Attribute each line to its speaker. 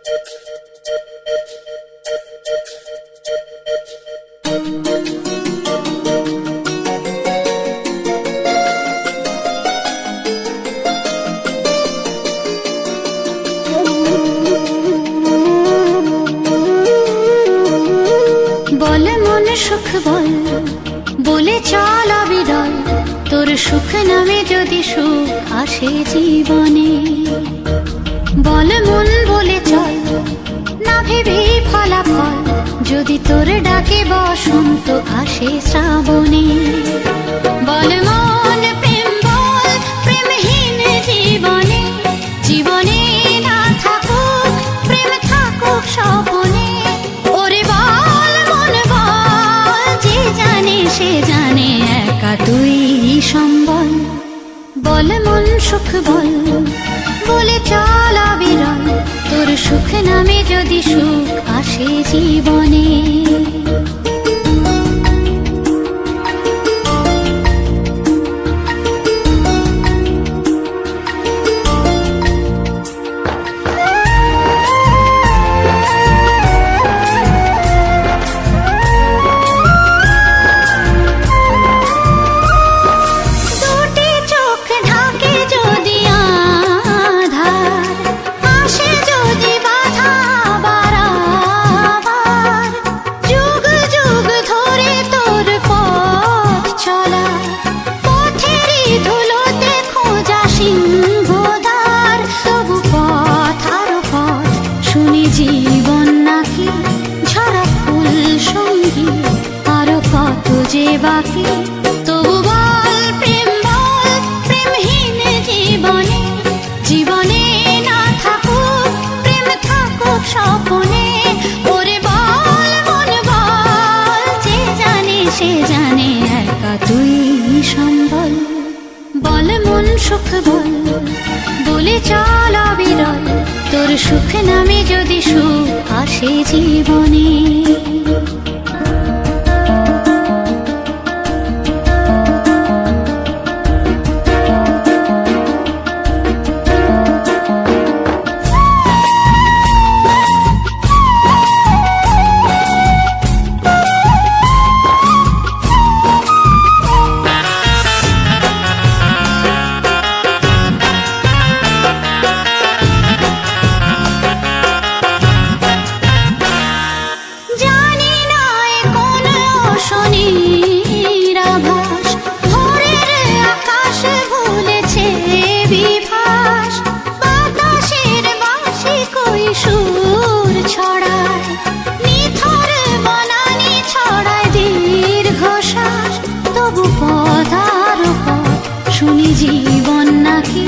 Speaker 1: বল মন সুখ বল, বলে চল অবিরল, তোর সুখ নামে যদি সুখ আসে জীবনে। বল মন বলে চল, না ভেবে ফলাফল, যদি তোর ডাকে বসন্ত আসে শ্রাবণে। বল মন প্রেম বল, প্রেমহীন জীবনে, জীবনে না থাকুক প্রেম, থাকুক স্বপনে। ওরে বল মন বল, যে জানে সে জানে একা তুই সম্বল। বল মন সুখ বল, বলে চল অবিরল, তোর সুখ নামে যদি সুখ আসে জীবনে। জীবন নাকি ঝরা ফুল সঙ্গী, আরো কত যে বাকি। তবু বল প্রেম বল, প্রেমহীন জীবনে, জীবনে না থাকুক প্রেম, থাকুক স্বপনে। ওরে বল মন বল, যে জানে সে জানে একা তুই সম্বল। বল মন সুখ বল, বলে চল অবিরল, তোর সুখ নামে যদি সুখ আসে জীবনে। সুর ছড়ায় নিথর বনানি, ছড়ায় দীর্ঘশ্বাস, তবু পথ আর পথ শুনি জীবন নাকি